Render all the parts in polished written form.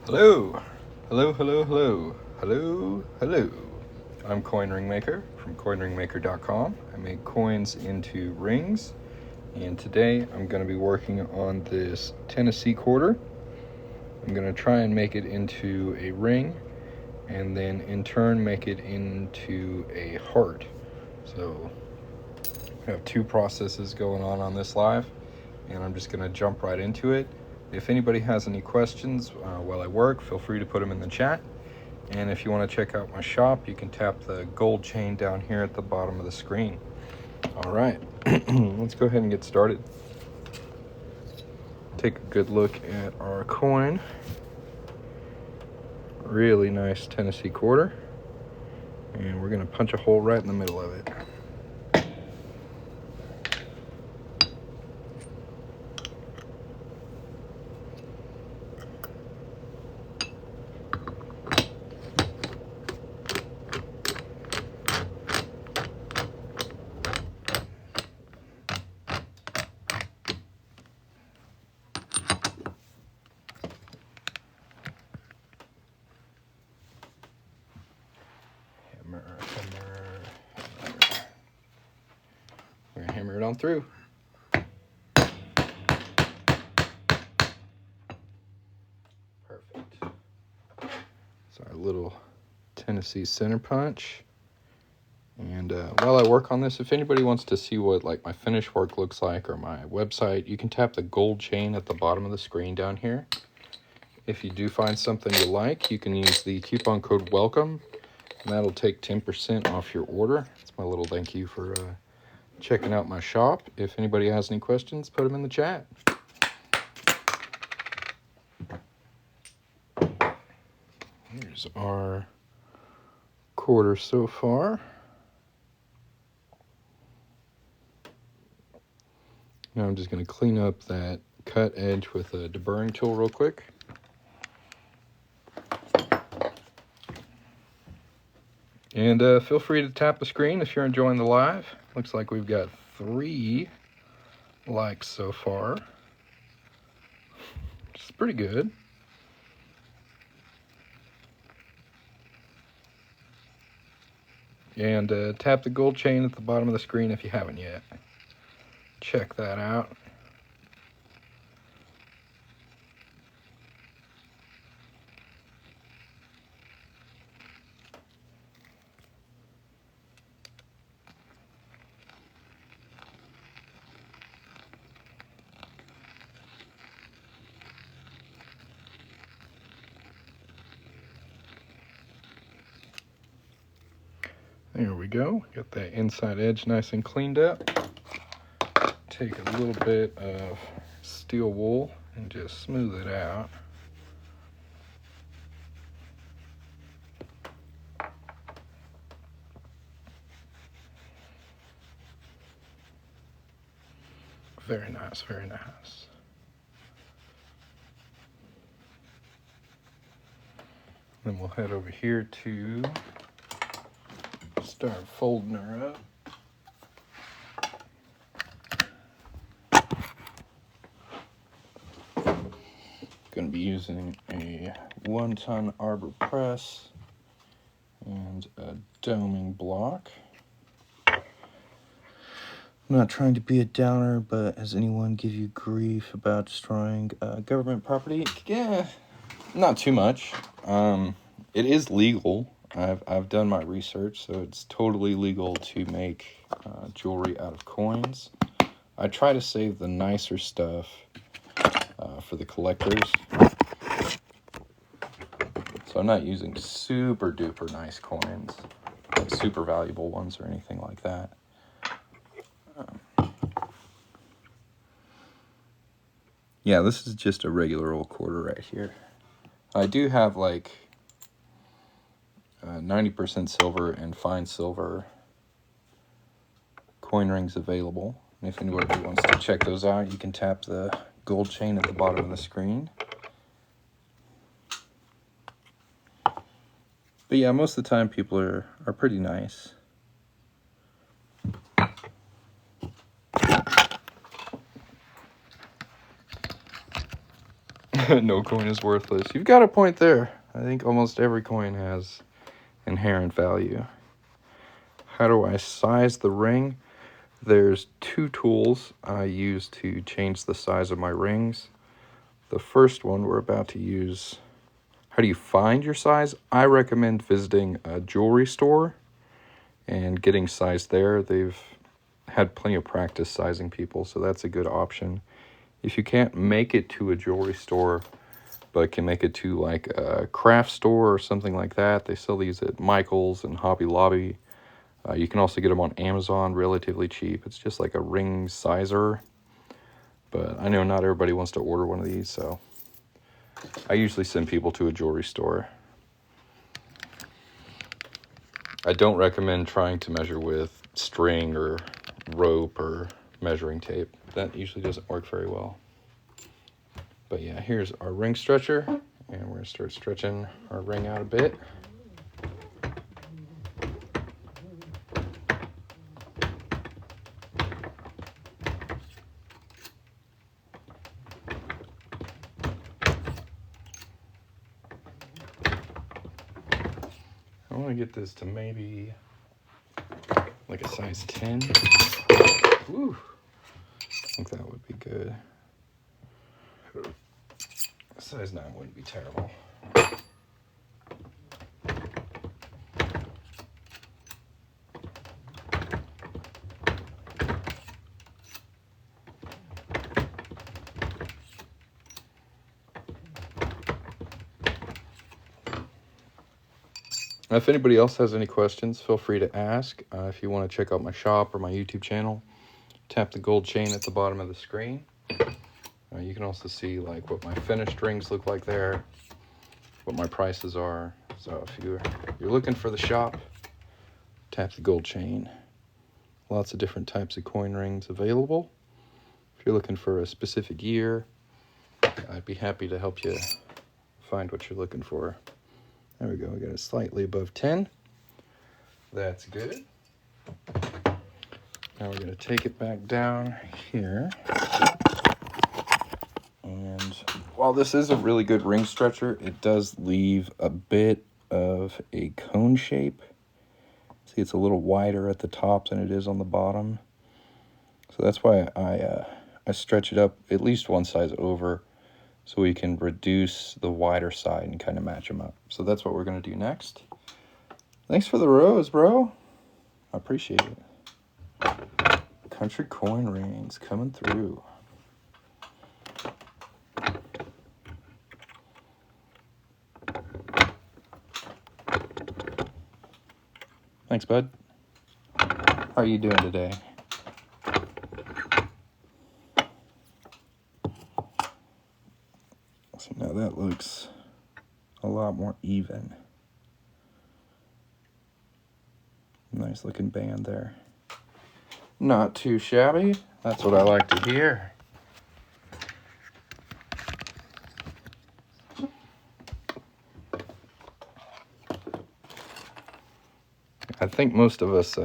Hello, hello, hello, hello, hello, hello. I'm Coin Ring Maker from coinringmaker.com. I make coins into rings, and today I'm going to be working on this Tennessee quarter. I'm going to try and make it into a ring, and then in turn make it into a heart. So I have two processes going on this live, and I'm just going to jump right into it. If anybody has any questions while I work, feel free to put them in the chat. And if you want to check out my shop, you can tap the gold chain down here at the bottom of the screen. All right, let's go ahead and get started. Take a good look at our coin. Really nice Tennessee quarter. And we're going to punch a hole right in the middle of it. Hammer. We're gonna hammer it on through. Perfect. So our little Tennessee center punch. And while I work on this, if anybody wants to see what like my finished work looks like or my website, you can tap the gold chain at the bottom of the screen down here. If you do find something you like, you can use the coupon code WELCOME, and that'll take 10% off your order. It's my little thank you for checking out my shop. If anybody has any questions, put them in the chat. Here's our quarter so far. Now I'm just going to clean up that cut edge with a deburring tool real quick. And feel free to tap the screen if you're enjoying the live. Looks like we've got 3 likes so far, which is pretty good. And tap the gold chain at the bottom of the screen if you haven't yet. Check that out. There we go. Got that inside edge nice and cleaned up. Take a little bit of steel wool and just smooth it out. Very nice, very nice. Then we'll head over here to start folding her up. Going to be using a 1-ton arbor press and a doming block. I'm not trying to be a downer, but has anyone give you grief about destroying government property? Yeah, not too much. It is legal. I've done my research, so it's totally legal to make jewelry out of coins. I try to save the nicer stuff for the collectors. So I'm not using super duper nice coins, like super valuable ones or anything like that. Yeah, this is just a regular old quarter right here. I do have like 90% silver and fine silver coin rings available. And if anybody wants to check those out, you can tap the gold chain at the bottom of the screen. But yeah, most of the time people are pretty nice. No coin is worthless. You've got a point there. I think almost every coin has inherent value. How do I size the ring? There's two tools I use to change the size of my rings. The first one we're about to use. How do you find your size? I recommend visiting a jewelry store and getting sized there. They've had plenty of practice sizing people, so that's a good option. If you can't make it to a jewelry store, but can make it to like a craft store or something like that, they sell these at Michael's and Hobby Lobby. You can also get them on Amazon relatively cheap. It's just like a ring sizer, but I know not everybody wants to order one of these, so I usually send people to a jewelry store. I don't recommend trying to measure with string or rope or measuring tape. That usually doesn't work very well. But yeah, here's our ring stretcher, and we're gonna start stretching our ring out a bit. I want to get this to maybe like a size 10. Woo. I think that would be good. Size 9 wouldn't be terrible. If anybody else has any questions, feel free to ask. If you want to check out my shop or my YouTube channel, tap the gold chain at the bottom of the screen. You can also see like what my finished rings look like there, what my prices are. So if you're looking for the shop, tap the gold chain. Lots of different types of coin rings available. If you're looking for a specific year, I'd be happy to help you find what you're looking for. There we go, we got it slightly above 10. That's good. Now we're gonna take it back down here. And while this is a really good ring stretcher, it does leave a bit of a cone shape. See, it's a little wider at the top than it is on the bottom. So that's why I stretch it up at least one size over, so we can reduce the wider side and kind of match them up. So that's what we're going to do next. Thanks for the rose, bro. I appreciate it. Country coin rings coming through. Thanks, bud. How are you doing today? So now that looks a lot more even. Nice looking band there. Not too shabby. That's what I like to hear. I think most of us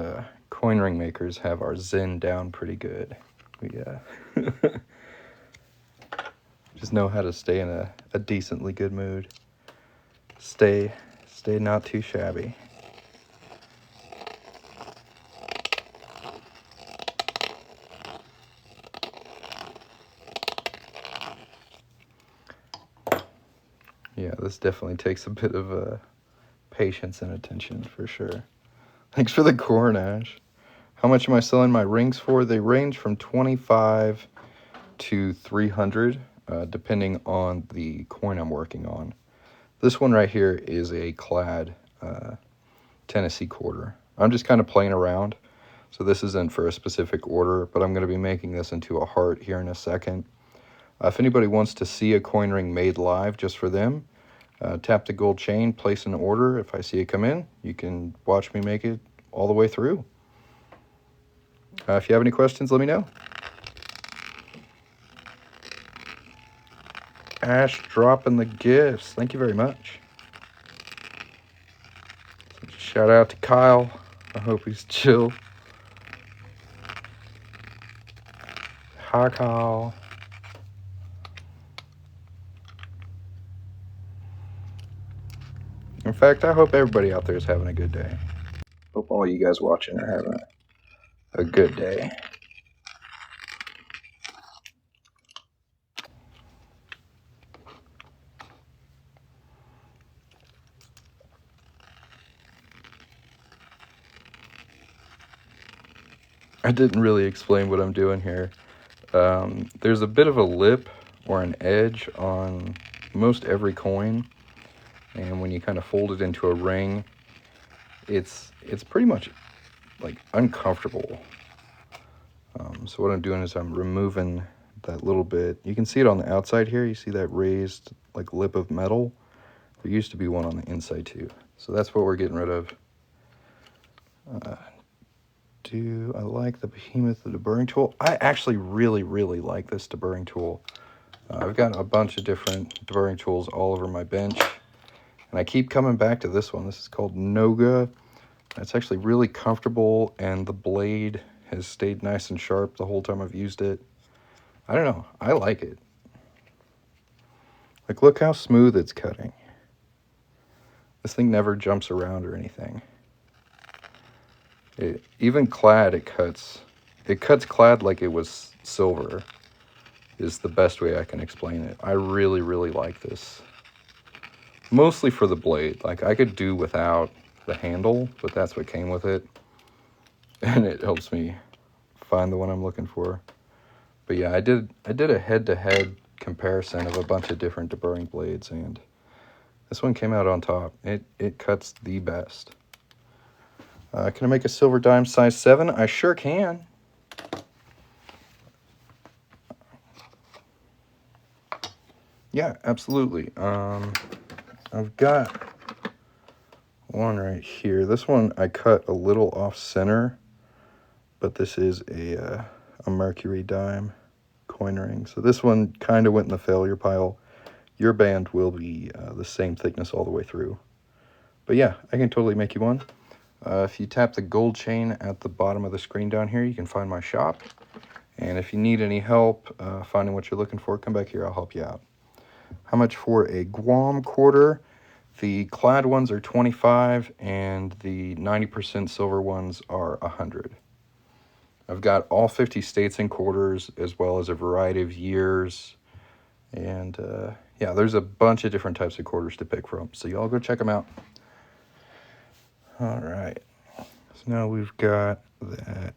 coin ring makers have our zen down pretty good. We just know how to stay in a decently good mood. Stay not too shabby. Yeah, this definitely takes a bit of patience and attention for sure. Thanks for the corn, Ash. How much am I selling my rings for? They range from 25 to 300, depending on the coin I'm working on. This one right here is a clad Tennessee quarter. I'm just kind of playing around, so this isn't for a specific order, but I'm going to be making this into a heart here in a second. If anybody wants to see a coin ring made live just for them, tap the gold chain, place an order. If I see it come in, you can watch me make it all the way through. If you have any questions, let me know. Ash dropping the gifts. Thank you very much. Shout out to Kyle. I hope he's chill. Hi, Kyle. fact, I hope everybody out there is having a good day. Hope all you guys watching are having a good day. I didn't really explain what I'm doing here. There's a bit of a lip or an edge on most every coin, and when you kind of fold it into a ring, it's pretty much like uncomfortable. So what I'm doing is I'm removing that little bit. You can see it on the outside here. You see that raised like lip of metal? There used to be one on the inside too. So that's what we're getting rid of. Do I like the Behemoth, the deburring tool? I actually really like this deburring tool. I've got a bunch of different deburring tools all over my bench, and I keep coming back to this one. This is called Noga. It's actually really comfortable, and the blade has stayed nice and sharp the whole time I've used it. I don't know, I like it. Like, look how smooth it's cutting. This thing never jumps around or anything. Even clad, it cuts clad like it was silver, is the best way I can explain it. I really like this. Mostly for the blade. Like, I could do without the handle, but that's what came with it. And it helps me find the one I'm looking for. But yeah, I did a head-to-head comparison of a bunch of different deburring blades, and this one came out on top. It cuts the best. Can I make a silver dime size 7? I sure can. Yeah, absolutely. I've got one right here. This one I cut a little off center, but this is a Mercury dime coin ring. So this one kind of went in the failure pile. Your band will be the same thickness all the way through. But yeah, I can totally make you one. If you tap the gold chain at the bottom of the screen down here, you can find my shop. And if you need any help finding what you're looking for, come back here, I'll help you out. How much for a Guam quarter? The clad ones are $25, and the 90% silver ones are $100. I've got all 50 states in quarters, as well as a variety of years. And yeah, there's a bunch of different types of quarters to pick from. So y'all go check them out. All right. So now we've got that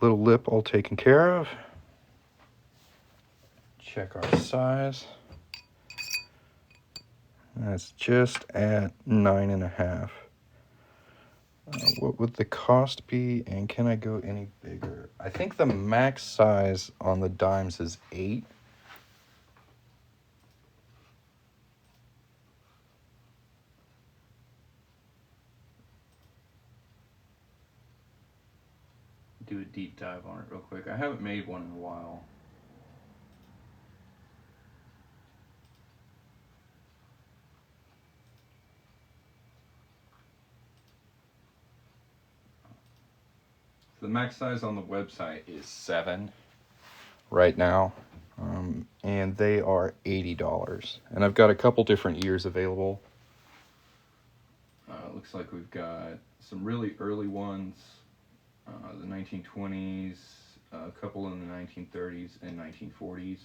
little lip all taken care of. Check our size. That's just at 9.5. What would the cost be, and can I go any bigger? I think the max size on the dimes is 8. Do a deep dive on it real quick. I haven't made one in a while. The max size on the website is 7 right now, and they are $80. And I've got a couple different years available. Looks like we've got some really early ones, the 1920s, a couple in the 1930s and 1940s.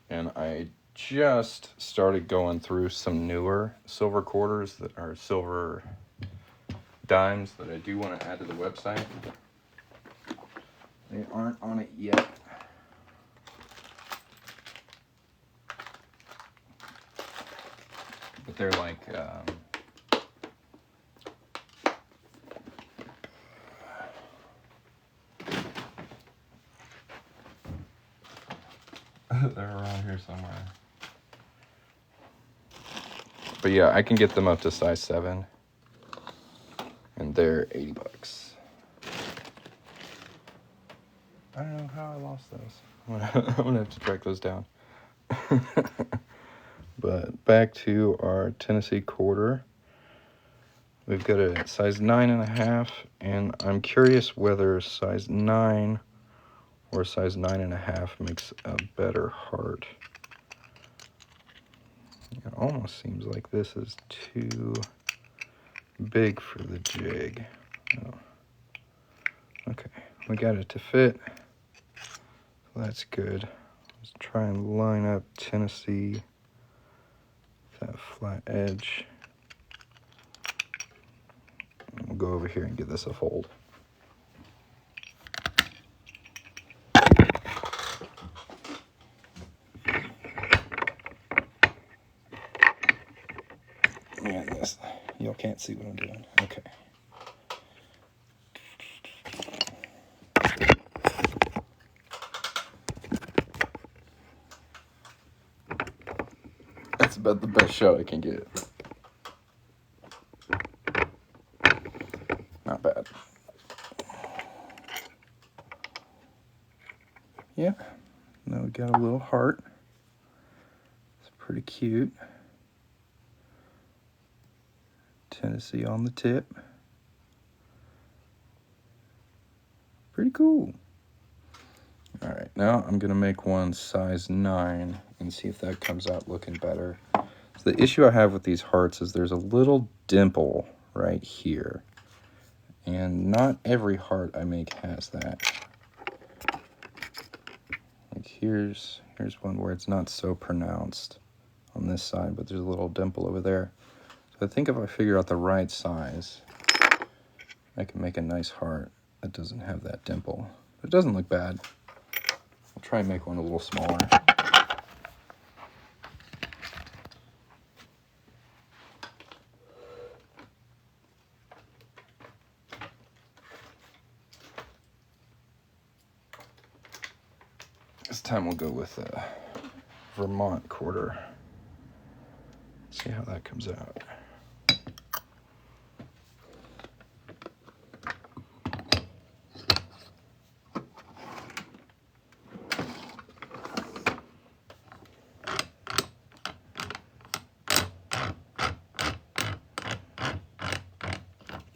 And I just started going through some newer silver quarters that are silver dimes that I do want to add to the website. They aren't on it yet. But they're like they're around here somewhere. But yeah, I can get them up to size 7. And they're $80. I don't know how I lost those. I'm gonna have to track those down. But back to our Tennessee quarter. We've got a size 9.5, and I'm curious whether size 9 or size 9.5 makes a better heart. It almost seems like this is too big for the jig. Oh. Okay, we got it to fit. So that's good. Let's try and line up Tennessee with that flat edge. We'll go over here and give this a fold. Man, this, y'all can't see what I'm doing. Okay. That's about the best shot I can get. Not bad. Yeah, now we got a little heart. It's pretty cute. Tennessee on the tip. Pretty cool. All right, now I'm gonna make one size 9 and see if that comes out looking better. So the issue I have with these hearts is there's a little dimple right here. And not every heart I make has that. Like here's one where it's not so pronounced on this side, but there's a little dimple over there. So I think if I figure out the right size, I can make a nice heart that doesn't have that dimple. But it doesn't look bad. I'll try and make one a little smaller. This time we'll go with a Vermont quarter. See how that comes out.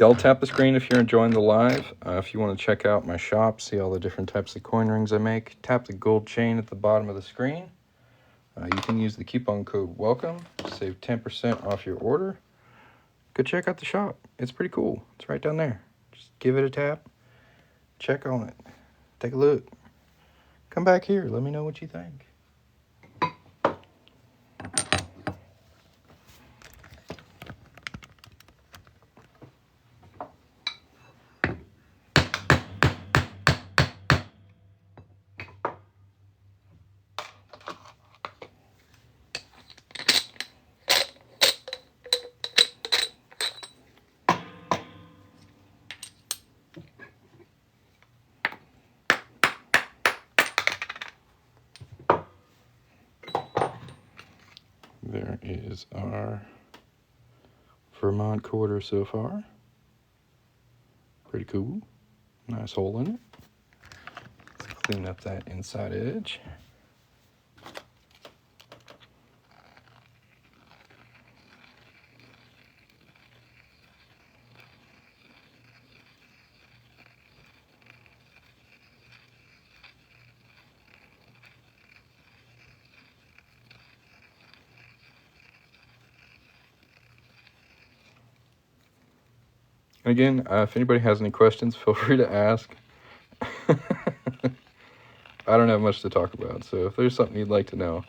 Y'all tap the screen if you're enjoying the live. If you want to check out my shop, see all the different types of coin rings I make, tap the gold chain at the bottom of the screen. You can use the coupon code WELCOME to save 10% off your order. Go check out the shop. It's pretty cool. It's right down there. Just give it a tap. Check on it. Take a look. Come back here. Let me know what you think. There is our Vermont quarter so far. Pretty cool. Nice hole in it. Let's clean up that inside edge. Again, if anybody has any questions, feel free to ask. I don't have much to talk about, so if there's something you'd like to know,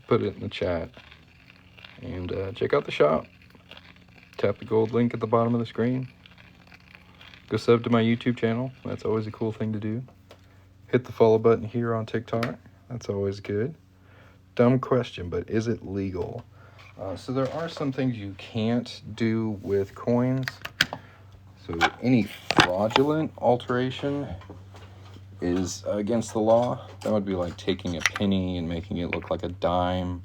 put it in the chat. And check out the shop. Tap the gold link at the bottom of the screen. Go sub to my YouTube channel. That's always a cool thing to do. Hit the follow button here on TikTok. That's always good. Dumb question, but is it legal? So there are some things you can't do with coins. So any fraudulent alteration is against the law. That would be like taking a penny and making it look like a dime,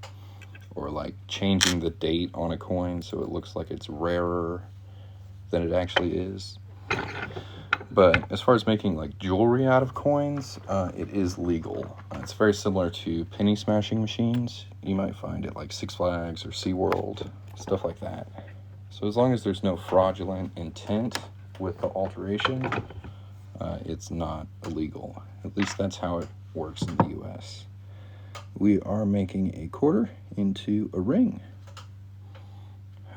or like changing the date on a coin so it looks like it's rarer than it actually is. But as far as making like jewelry out of coins, it is legal. It's very similar to penny smashing machines. You might find it like Six Flags or SeaWorld, stuff like that. So as long as there's no fraudulent intent with the alteration, it's not illegal. At least that's how it works in the US. We are making a quarter into a ring.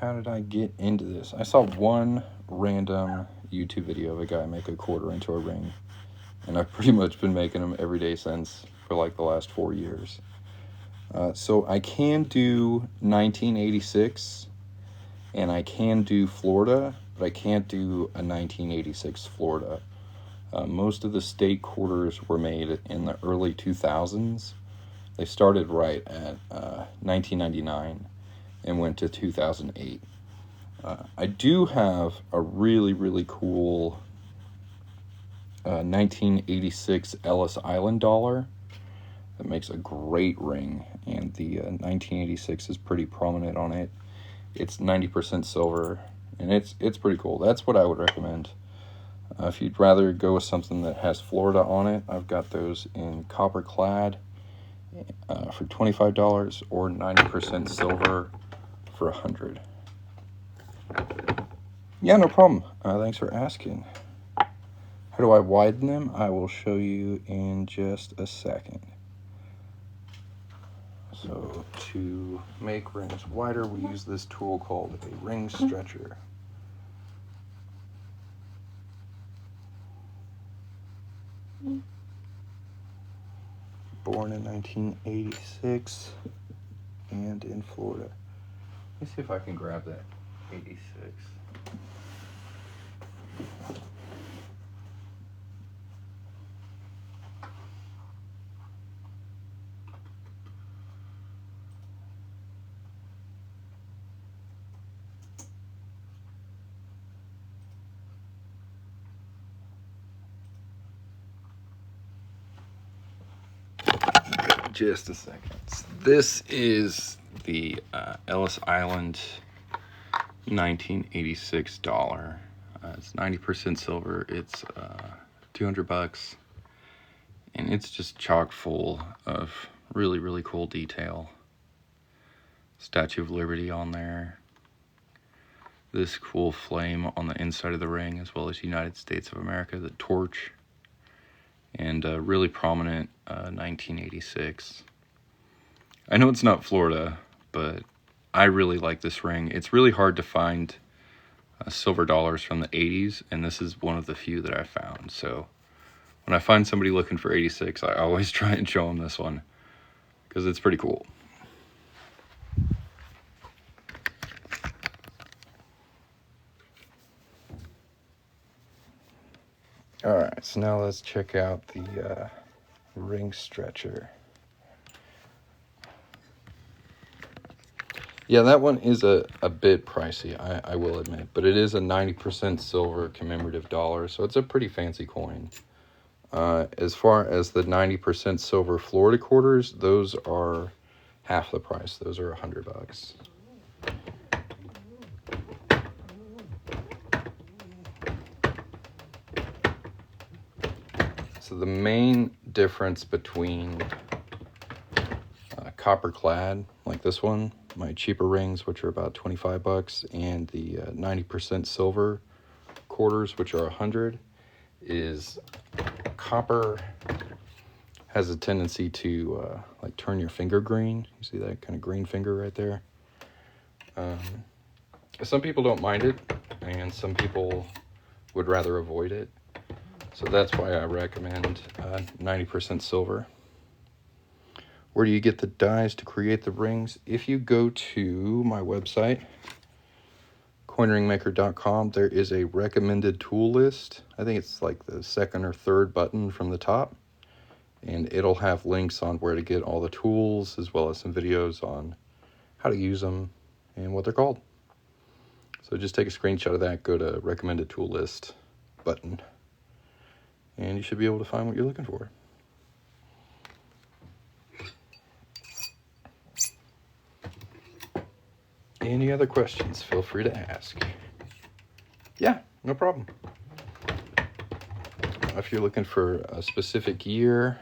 how did I get into this? I saw one random YouTube video of a guy make a quarter into a ring, and I've pretty much been making them every day since for like the last 4 years. So I can do 1986, and I can do Florida, but I can't do a 1986 Florida. Most of the state quarters were made in the early 2000s. They started right at 1999 and went to 2008. I do have a really, really cool 1986 Ellis Island dollar that makes a great ring, and the 1986 is pretty prominent on it. It's 90% silver, and it's pretty cool. That's what I would recommend. If you'd rather go with something that has Florida on it, I've got those in copper clad for $25 or 90% silver for $100. Yeah, no problem. Thanks for asking. How do I widen them? I will show you in just a second. So to make rings wider, we use this tool called a ring stretcher. Born in 1986 and in Florida. Let me see if I can grab that 86. Just a second. This is the Ellis Island 1986 dollar. It's 90% silver. It's $200, and it's just chock full of really, really cool detail. Statue of Liberty on there. This cool flame on the inside of the ring, as well as United States of America, the torch. And really prominent 1986. I know it's not Florida, but I really like this ring. It's really hard to find silver dollars from the 80s, and this is one of the few that I found. So when I find somebody looking for 86, I always try and show them this one because it's pretty cool. Alright, so now let's check out the ring stretcher. Yeah, that one is a bit pricey, I will admit, but it is a 90% silver commemorative dollar, so it's a pretty fancy coin. As far as the 90% silver Florida quarters, those are half the price. Those are $100. So the main difference between copper clad, like this one, my cheaper rings, which are about $25, and the 90% silver quarters, which are $100, is copper has a tendency to like turn your finger green. You see that kind of green finger right there? Some people don't mind it, and some people would rather avoid it. So that's why I recommend 90% silver. Where do you get the dies to create the rings? If you go to my website, coinringmaker.com, there is a recommended tool list. I think it's like the second or third button from the top. And it'll have links on where to get all the tools, as well as some videos on how to use them and what they're called. So just take a screenshot of that, go to recommended tool list button, and you should be able to find what you're looking for. Any other questions, feel free to ask. Yeah, no problem. If you're looking for a specific year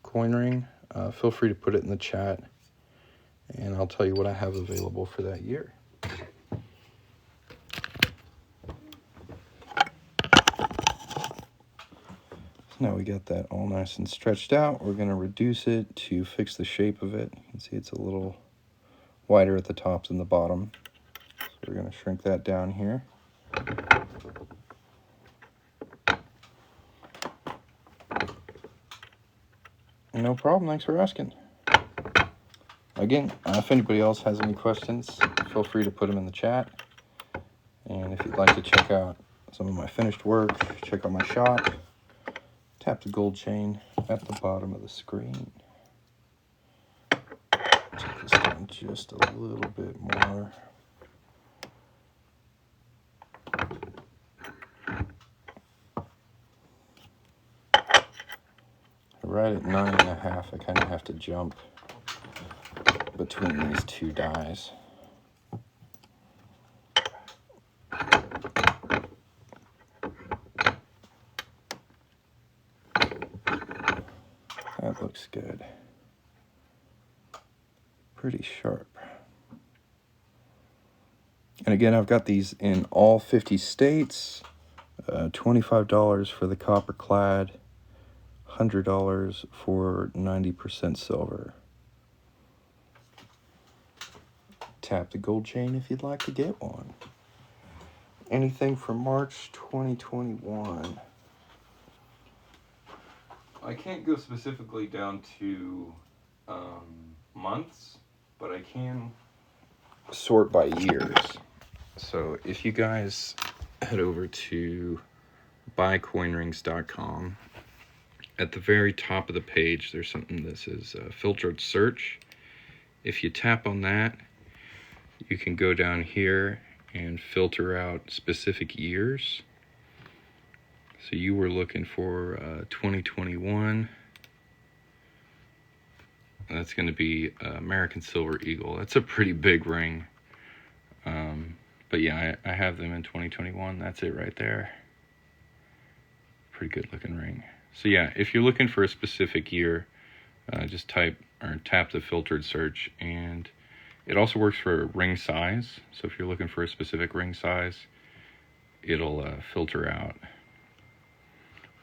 coin ring, feel free to put it in the chat, and I'll tell you what I have available for that year. Now we got that all nice and stretched out. We're going to reduce it to fix the shape of it. You can see it's a little wider at the tops than the bottom. So we're going to shrink that down here. No problem, thanks for asking. Again, if anybody else has any questions, feel free to put them in the chat. And if you'd like to check out some of my finished work, check out my shop, tap the gold chain at the bottom of the screen. Take this down just a little bit more. Right at 9.5, I kind of have to jump between these two dies. That looks good. Pretty sharp. And again, I've got these in all 50 states. $25 for the copper clad, $100 for 90% silver. Tap the gold chain if you'd like to get one. Anything from March 2021. I can't go specifically down to months, but I can sort by years. So if you guys head over to buycoinrings.com, at the very top of the page there's something that says filtered search. If you tap on that, you can go down here and filter out specific years. So you were looking for 2021. That's going to be American Silver Eagle. That's a pretty big ring. But yeah, I have them in 2021. That's it right there. Pretty good looking ring. So yeah, if you're looking for a specific year, just type or tap the filtered search, and it also works for ring size. So if you're looking for a specific ring size, it'll filter out.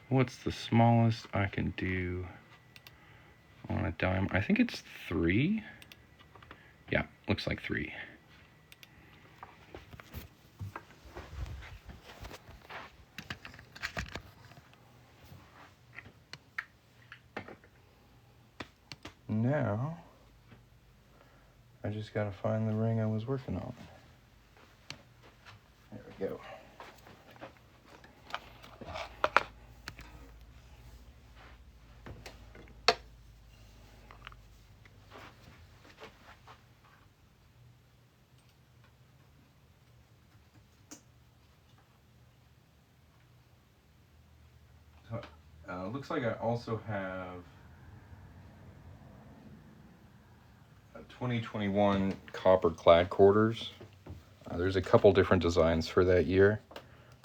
What's the smallest I can do on a dime? I think it's 3. Yeah, looks like 3. Now, I just gotta find the ring I was working on. There we go. Looks like I also have a 2021 copper clad quarters. There's a couple different designs for that year,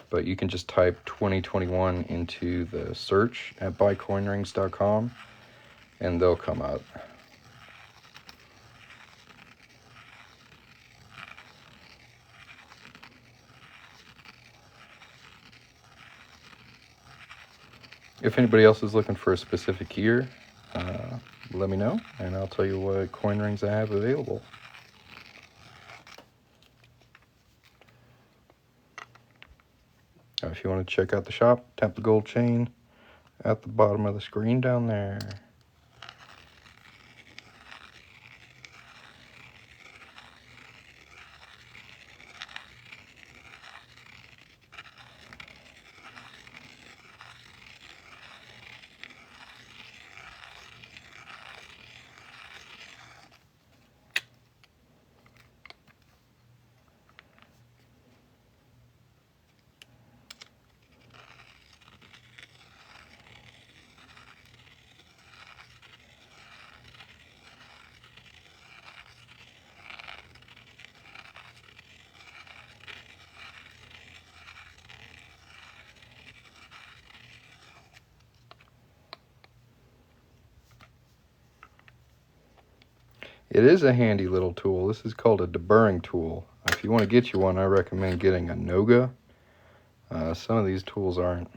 but you can just type 2021 into the search at buycoinrings.com and they'll come up. If anybody else is looking for a specific year, let me know, and I'll tell you what coin rings I have available. If you want to check out the shop, tap the gold chain at the bottom of the screen down there. It is a handy little tool. This is called a deburring tool. If you want to get you one, I recommend getting a Noga. Some of these tools aren't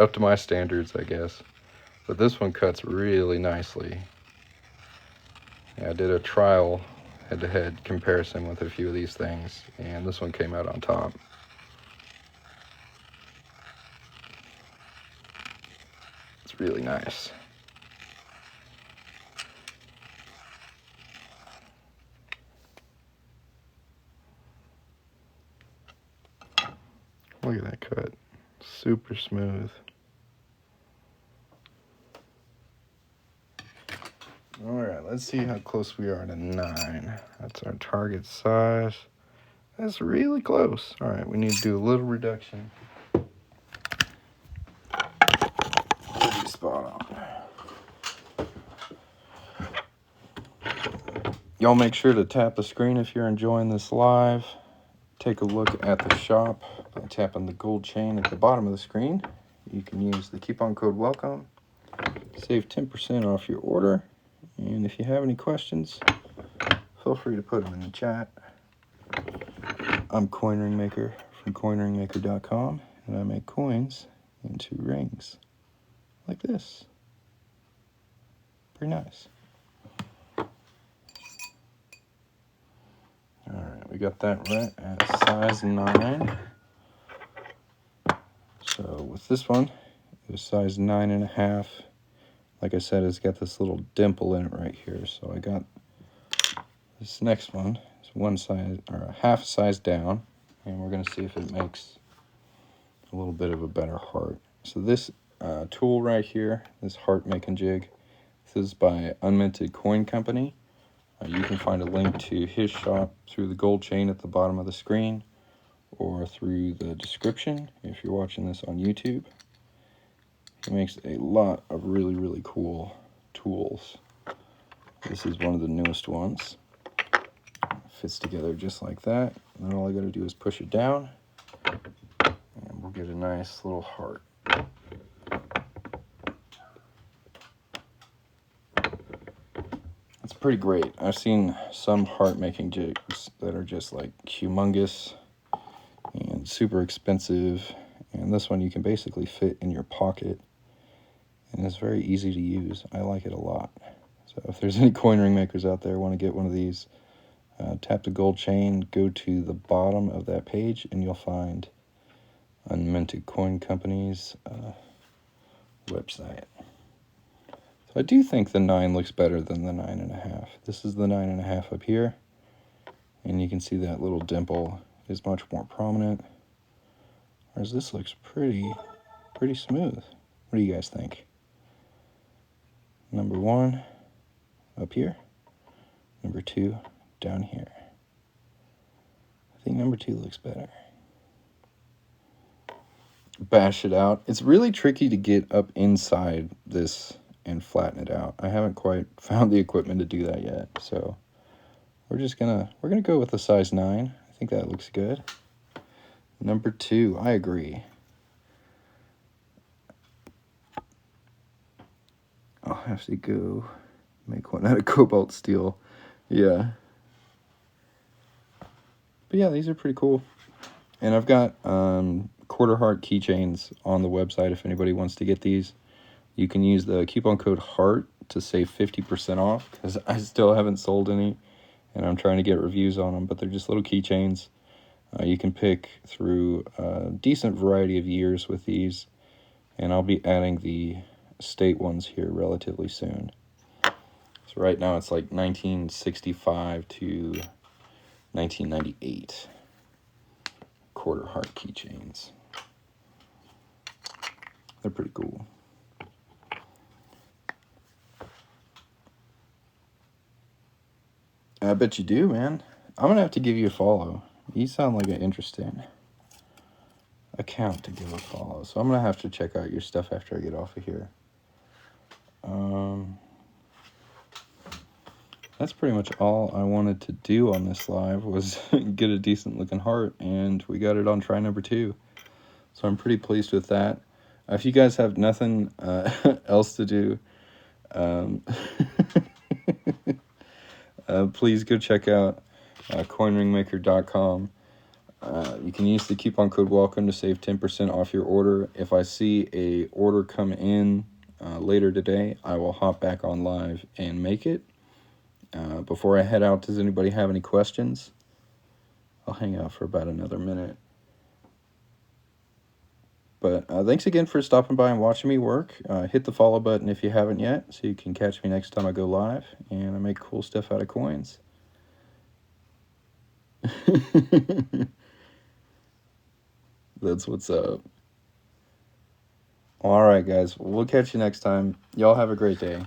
up to my standards, I guess. But this one cuts really nicely. Yeah, I did a trial head-to-head comparison with a few of these things, and this one came out on top. It's really nice. Look at that cut. Super smooth. Alright, let's see how close we are to 9. That's our target size. That's really close. Alright, we need to do a little reduction. Pretty spot on. Y'all make sure to tap the screen if you're enjoying this live. Take a look at the shop by tapping the gold chain at the bottom of the screen. You can use the coupon code WELCOME. Save 10% off your order. And if you have any questions, feel free to put them in the chat. I'm Coin Ring Maker from coinringmaker.com, and I make coins into rings like this. Pretty nice. Alright, we got that right at size 9. So with this one, it was size 9.5. Like I said, it's got this little dimple in it right here. So I got this next one. It's one size, or a half size down. And we're going to see if it makes a little bit of a better heart. So this tool right here, this heart making jig, this is by Unminted Coin Company. You can find a link to his shop through the gold chain at the bottom of the screen or through the description if you're watching this on YouTube. He makes a lot of really, really cool tools. This is one of the newest ones. Fits together just like that. And then all I got to do is push it down, and we'll get a nice little heart. It's pretty great. I've seen some heart making jigs that are just like humongous and super expensive. And this one you can basically fit in your pocket. And it's very easy to use. I like it a lot. So if there's any coin ring makers out there who want to get one of these, tap the gold chain, go to the bottom of that page, and you'll find Unminted Coin Company's website. So I do think the 9 looks better than the 9.5. This is the 9.5 up here, and you can see that little dimple is much more prominent, whereas this looks pretty smooth. What do you guys think? Number 1 up here, number 2 down here. I think number 2 looks better. Bash it out. It's really tricky to get up inside this and flatten it out. I haven't quite found the equipment to do that yet, so we're gonna go with the size 9. I think that looks good. Number 2, I agree. I'll have to go make one out of cobalt steel. Yeah. But yeah, these are pretty cool. And I've got quarter heart keychains on the website if anybody wants to get these. You can use the coupon code HEART to save 50% off, because I still haven't sold any, and I'm trying to get reviews on them, but they're just little keychains. You can pick through a decent variety of years with these, and I'll be adding the state ones here relatively soon. So right now it's like 1965 to 1998 quarter heart keychains. They're pretty cool. I bet you do, man. I'm gonna have to give you a follow. You sound like an interesting account to give a follow, so I'm gonna have to check out your stuff after I get off of here. That's pretty much all I wanted to do on this live, was get a decent looking heart, and we got it on try number 2. So I'm pretty pleased with that. If you guys have nothing else to do, please go check out coinringmaker.com. You can use the coupon code WELCOME to save 10% off your order. If I see a order come in later today, I will hop back on live and make it. Before I head out, does anybody have any questions? I'll hang out for about another minute. But thanks again for stopping by and watching me work. Hit the follow button if you haven't yet, so you can catch me next time I go live, and I make cool stuff out of coins. That's what's up. All right, guys. We'll catch you next time. Y'all have a great day.